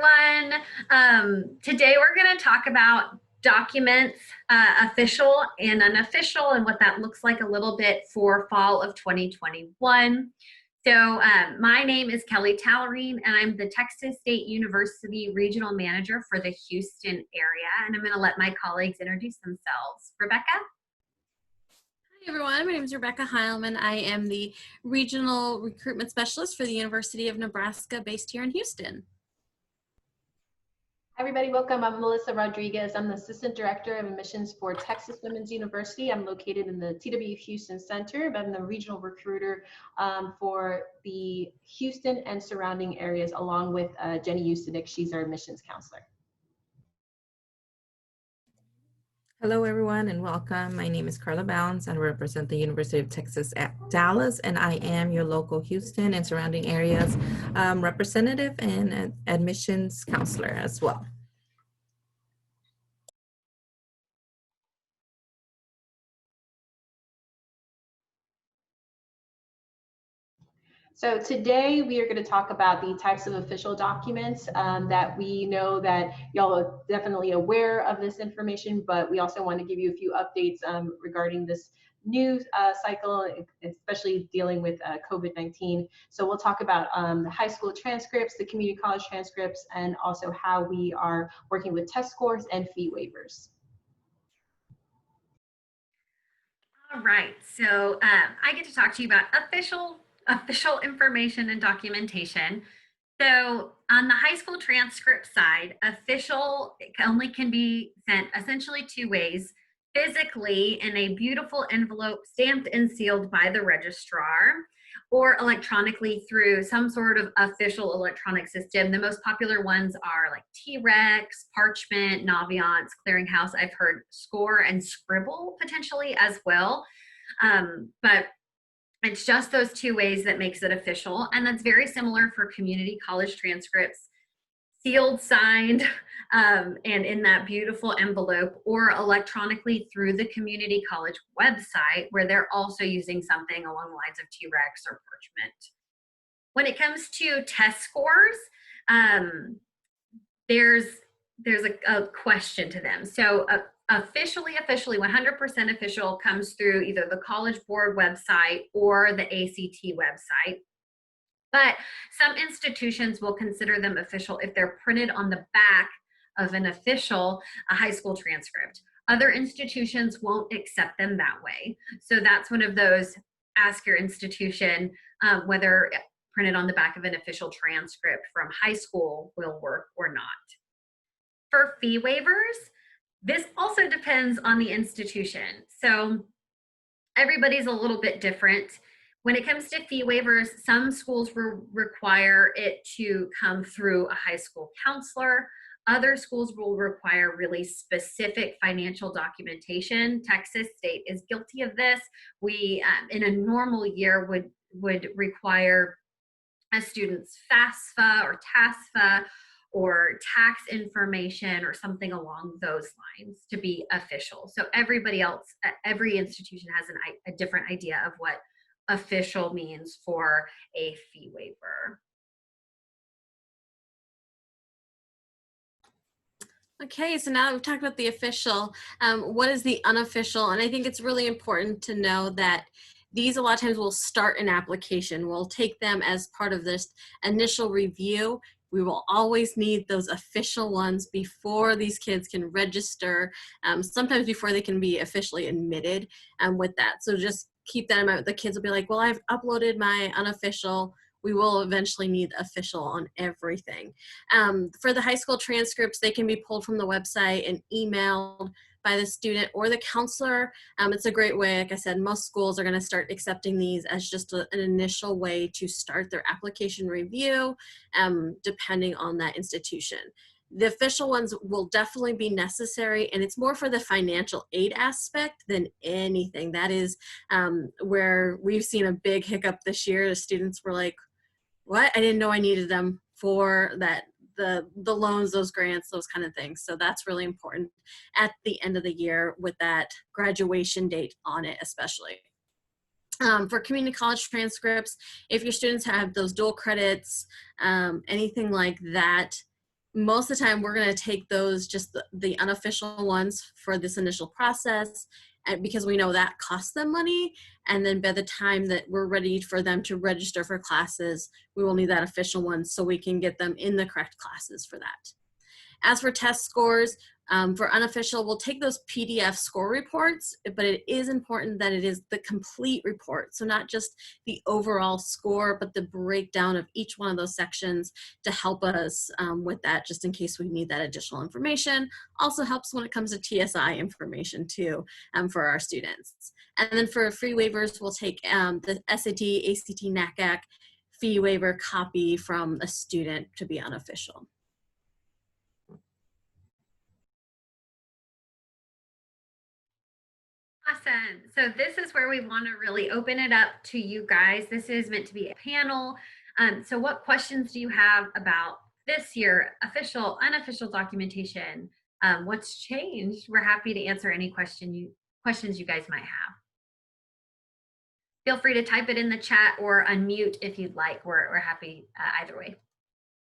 everyone. Today we're going to talk about documents, official and unofficial, and what that looks like a little bit for fall of 2021. My name is Kelly Tallerine, and I'm the Texas State University Regional Manager for the Houston area, and I'm going to let my colleagues introduce themselves. Rebecca? Hi everyone, my name is Rebecca Heilman. I am the Regional Recruitment Specialist for the University of Nebraska based here in Houston. Hi everybody, welcome. I'm Melissa Rodriguez. I'm the Assistant Director of Admissions for Texas Women's University. I'm located in the TW Houston Center, but I'm the Regional Recruiter for the Houston and surrounding areas, along with Jenny Ustinik. She's our Admissions Counselor. Hello, everyone, and welcome. My name is Carla Bounds, and I represent the University of Texas at Dallas, and I am your local Houston and surrounding areas representative and admissions counselor as well. So today we are going to talk about the types of official documents that we know that y'all are definitely aware of this information, but we also want to give you a few updates regarding this news cycle, especially dealing with COVID-19. So we'll talk about the high school transcripts, the community college transcripts, and also how we are working with test scores and fee waivers. All right, so I get to talk to you about official information and documentation. So on the high school transcript side, official only can be sent essentially two ways: physically in a beautiful envelope stamped and sealed by the registrar, or electronically through some sort of official electronic system. The most popular ones are like T-Rex, Parchment, Naviance, Clearinghouse. I've heard Score and Scribble potentially as well. But it's just those two ways that makes it official. And that's very similar for community college transcripts: sealed, signed, and in that beautiful envelope, or electronically through the community college website, where they're also using something along the lines of T-Rex or Parchment. When it comes to test scores, there's a question to them. So officially 100% official comes through either the College Board website or the ACT website. But some institutions will consider them official if they're printed on the back of an official high school transcript. Other institutions won't accept them that way. So that's one of those, ask your institution whether printed on the back of an official transcript from high school will work or not. For fee waivers, this also depends on the institution. So everybody's a little bit different. When it comes to fee waivers, some schools will require it to come through a high school counselor. Other schools will require really specific financial documentation. Texas State is guilty of this. We, in a normal year, would require a student's FAFSA or TASFA or tax information or something along those lines to be official. So everybody else, every institution has a different idea of what official means for a fee waiver. Okay, so now that we've talked about the official, what is the unofficial? And I think it's really important to know that these a lot of times will start an application. We'll take them as part of this initial review. We will always need those official ones before these kids can register, sometimes before they can be officially admitted with that. So just keep that in mind. The kids will be like, well, I've uploaded my unofficial. We will eventually need official on everything. For the high school transcripts, they can be pulled from the website and emailed by the student or the counselor. It's a great way. Like I said, most schools are going to start accepting these as just an initial way to start their application review, depending on that institution. The official ones will definitely be necessary, and it's more for the financial aid aspect than anything. That is where we've seen a big hiccup this year. The students were like, what? I didn't know I needed them for that. The loans, those grants, those kind of things. So that's really important at the end of the year with that graduation date on it, especially. For community college transcripts, if your students have those dual credits, anything like that, most of the time we're going to take those, just the unofficial ones for this initial process, and because we know that costs them money. And then by the time that we're ready for them to register for classes, we will need that official one so we can get them in the correct classes for that. As for test scores, for unofficial, we'll take those PDF score reports, but it is important that it is the complete report. So not just the overall score, but the breakdown of each one of those sections to help us with that, just in case we need that additional information. Also helps when it comes to TSI information too, for our students. And then for fee waivers, we'll take the SAT, ACT, NACAC fee waiver copy from a student to be unofficial. Awesome. So this is where we want to really open it up to you guys. This is meant to be a panel. So what questions do you have about this year, official, unofficial documentation? What's changed? We're happy to answer any questions you guys might have. Feel free to type it in the chat or unmute if you'd like. We're happy either way.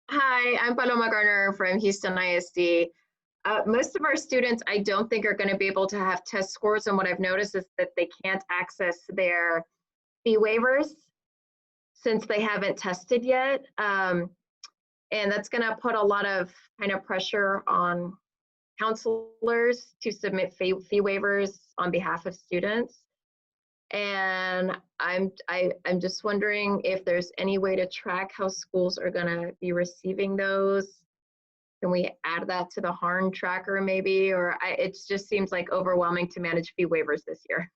Hi, I'm Paloma Garner from Houston ISD. Most of our students, I don't think, are going to be able to have test scores, and what I've noticed is that they can't access their fee waivers since they haven't tested yet. And that's going to put a lot of kind of pressure on counselors to submit fee waivers on behalf of students. And I'm just wondering if there's any way to track how schools are going to be receiving those. Can we add that to the HARN tracker maybe? Or it just seems like overwhelming to manage fee waivers this year.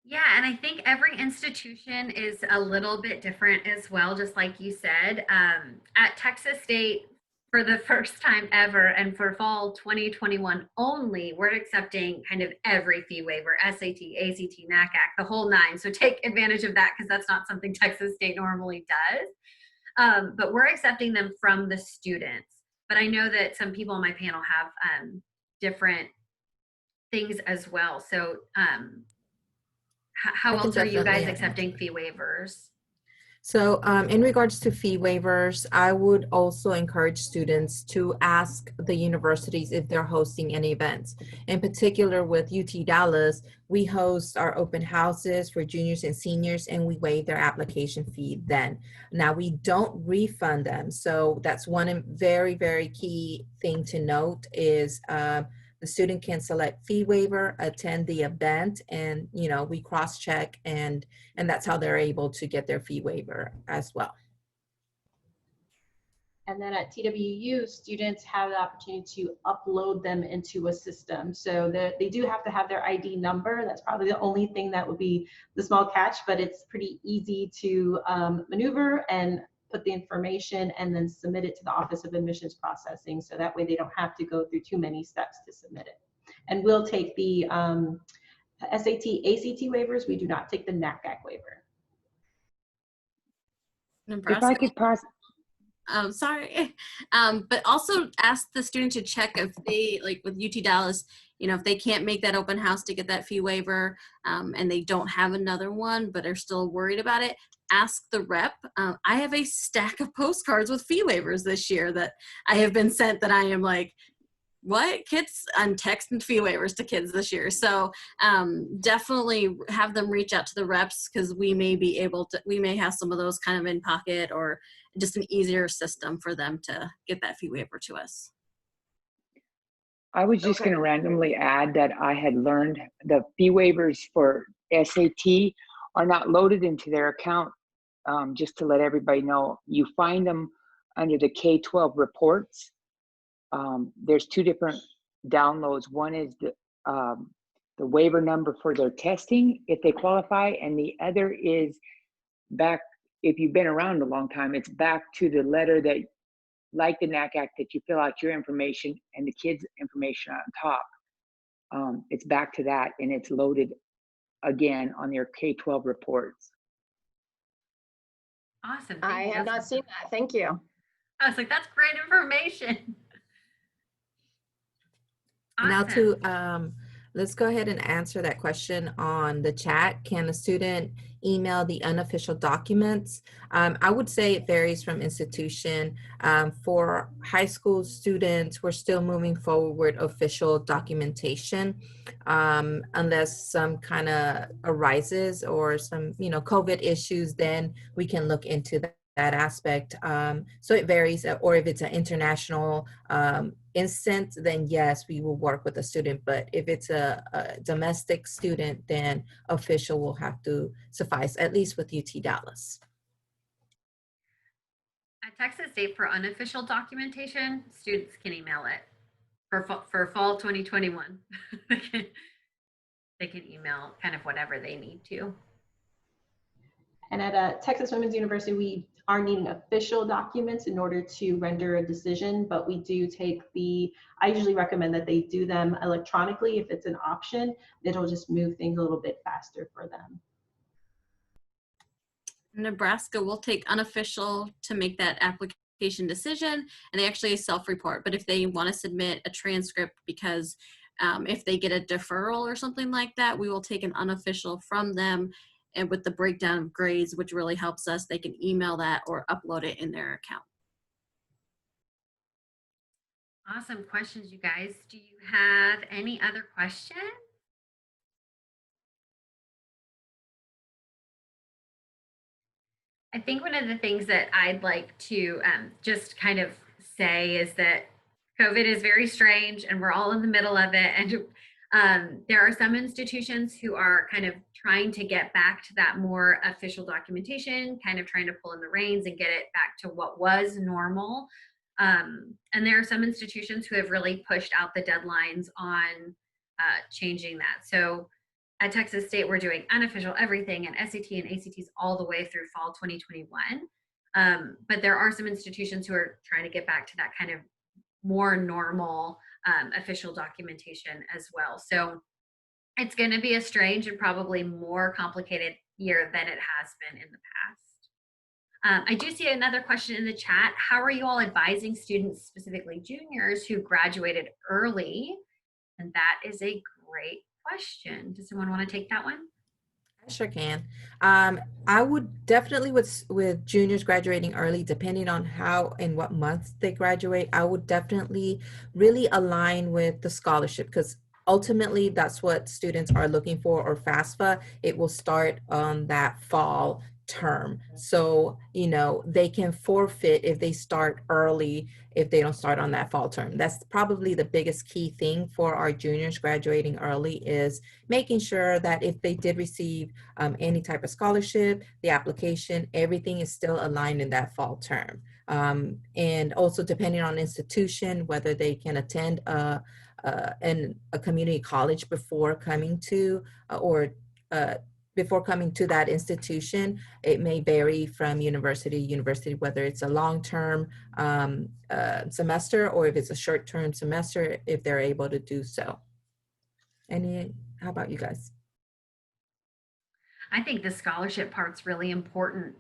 Yeah, and I think every institution is a little bit different as well, just like you said. At Texas State, for the first time ever, and for fall 2021 only, we're accepting kind of every fee waiver, SAT, ACT, NACAC, the whole nine. So take advantage of that because that's not something Texas State normally does. But we're accepting them from the students. But I know that some people on my panel have different things as well. So how else are you guys accepting fee waivers? So in regards to fee waivers, I would also encourage students to ask the universities if they're hosting any events. In particular with UT Dallas, we host our open houses for juniors and seniors, and we waive their application fee then. Now, we don't refund them. So that's one very, very key thing to note is the student can select fee waiver, attend the event, and we cross-check, and that's how they're able to get their fee waiver as well. And then at TWU, students have the opportunity to upload them into a system. So they do have to have their ID number. That's probably the only thing that would be the small catch, but it's pretty easy to maneuver and put the information and then submit it to the Office of Admissions Processing. So that way they don't have to go through too many steps to submit it. And we'll take the SAT, ACT waivers. We do not take the NACAC waiver. If I could pass. Sorry. But also ask the student to check if they, like with UT Dallas, if they can't make that open house to get that fee waiver and they don't have another one, but are still worried about it, ask the rep. I have a stack of postcards with fee waivers this year that I have been sent that I am like, what? Kids? I'm texting fee waivers to kids this year. So definitely have them reach out to the reps because we may have some of those kind of in pocket or just an easier system for them to get that fee waiver to us. I was just going to randomly add that I had learned the fee waivers for SAT are not loaded into their account. Just to let everybody know, you find them under the K-12 reports. There's two different downloads. One is the waiver number for their testing if they qualify, and the other is back, if you've been around a long time, it's back to the letter that, like the NACAC, that you fill out your information and the kids' information on top. It's back to that, and it's loaded again on your K-12 reports. Awesome. I have not seen that. Thank you. I was like, that's great information. Now Awesome. to Let's go ahead and answer that question on the chat. Can a student email the unofficial documents? I would say it varies from institution. For high school students, we're still moving forward with official documentation, unless some kind of arises or some, COVID issues, then we can look into that aspect. So it varies, or if it's an international instance, then yes, we will work with the student. But if it's a domestic student, then official will have to suffice, at least with UT Dallas. At Texas State, for unofficial documentation, students can email it for fall 2021. They can email kind of whatever they need to. And at Texas Women's University, we are needing official documents in order to render a decision, but we do take I usually recommend that they do them electronically if it's an option. It'll just move things a little bit faster for them. Nebraska will take unofficial to make that application decision, and they actually self-report. But if they want to submit a transcript, because if they get a deferral or something like that, we will take an unofficial from them, and with the breakdown of grades, which really helps us, they can email that or upload it in their account. Awesome questions, you guys. Do you have any other questions? I think one of the things that I'd like to just kind of say is that COVID is very strange and we're all in the middle of it. And there are some institutions who are kind of trying to get back to that more official documentation, kind of trying to pull in the reins and get it back to what was normal. And there are some institutions who have really pushed out the deadlines on changing that. So at Texas State, we're doing unofficial everything and SAT and ACTs all the way through fall 2021. But there are some institutions who are trying to get back to that kind of more normal official documentation as well. So it's going to be a strange and probably more complicated year than it has been in the past. I do see another question in the chat. How are you all advising students, specifically juniors, who graduated early? And that is a great question. Does someone want to take that one? I sure can. I would definitely, with juniors graduating early, depending on how and what months they graduate, I would definitely really align with the scholarship, because ultimately that's what students are looking for, or FAFSA. It will start on that fall term. So, they can forfeit if they start early, if they don't start on that fall term. That's probably the biggest key thing for our juniors graduating early, is making sure that if they did receive any type of scholarship, the application, everything is still aligned in that fall term. And also depending on institution, whether they can attend a community college before coming to before coming to that institution. It may vary from university to university, whether it's a long-term semester or if it's a short-term semester, if they're able to do so. How about you guys? I think the scholarship part's really important.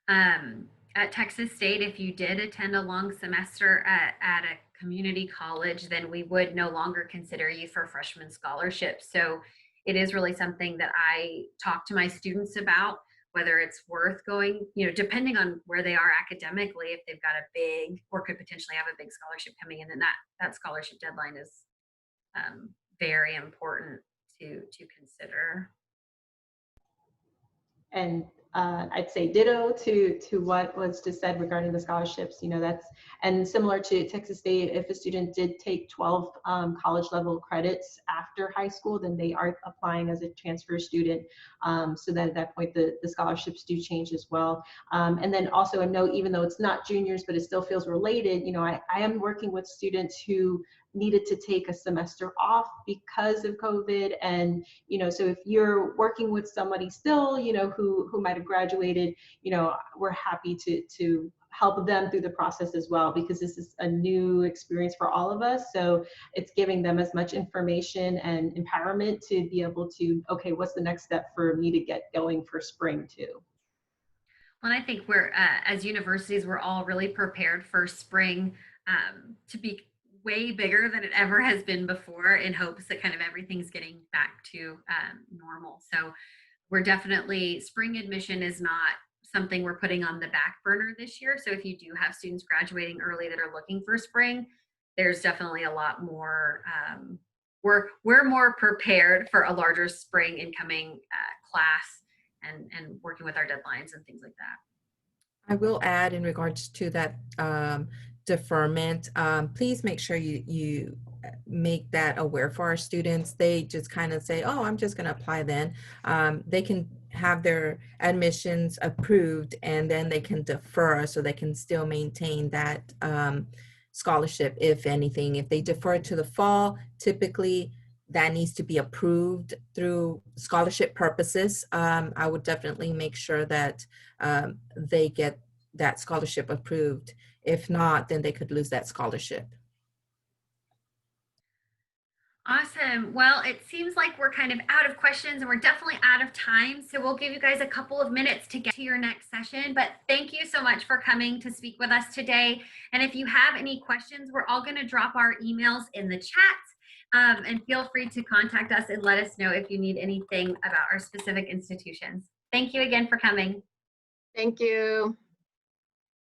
At Texas State, if you did attend a long semester at a community college, then we would no longer consider you for freshman scholarship. So it is really something that I talk to my students about, whether it's worth going, depending on where they are academically. If they've got a big, or could potentially have a big scholarship coming in, then that scholarship deadline is very important to consider. And I'd say ditto to what was just said regarding the scholarships. And similar to Texas State, if a student did take 12 college level credits after high school, then they are applying as a transfer student. So then at that point, the scholarships do change as well. And then also a note, even though it's not juniors, but it still feels related, I am working with students who needed to take a semester off because of COVID. And, so if you're working with somebody still, who might have graduated, we're happy to help them through the process as well, because this is a new experience for all of us. So it's giving them as much information and empowerment to be able to, okay, what's the next step for me to get going for spring too? Well, I think we're, as universities, we're all really prepared for spring to be way bigger than it ever has been before in hopes that kind of everything's getting back to normal. So we're definitely, spring admission is not something we're putting on the back burner this year. So if you do have students graduating early that are looking for spring, there's definitely a lot more, we're more prepared for a larger spring incoming class and working with our deadlines and things like that. I will add in regards to that deferment, please make sure you make that aware for our students. They just kind of say, oh, I'm just going to apply then. They can have their admissions approved and then they can defer so they can still maintain that scholarship, if anything. If they defer to the fall, typically that needs to be approved through scholarship purposes. I would definitely make sure that they get that scholarship approved. If not, then they could lose that scholarship. Awesome. Well, it seems like we're kind of out of questions and we're definitely out of time. So we'll give you guys a couple of minutes to get to your next session. But thank you so much for coming to speak with us today. And if you have any questions, we're all going to drop our emails in the chat. And feel free to contact us and let us know if you need anything about our specific institutions. Thank you again for coming. Thank you.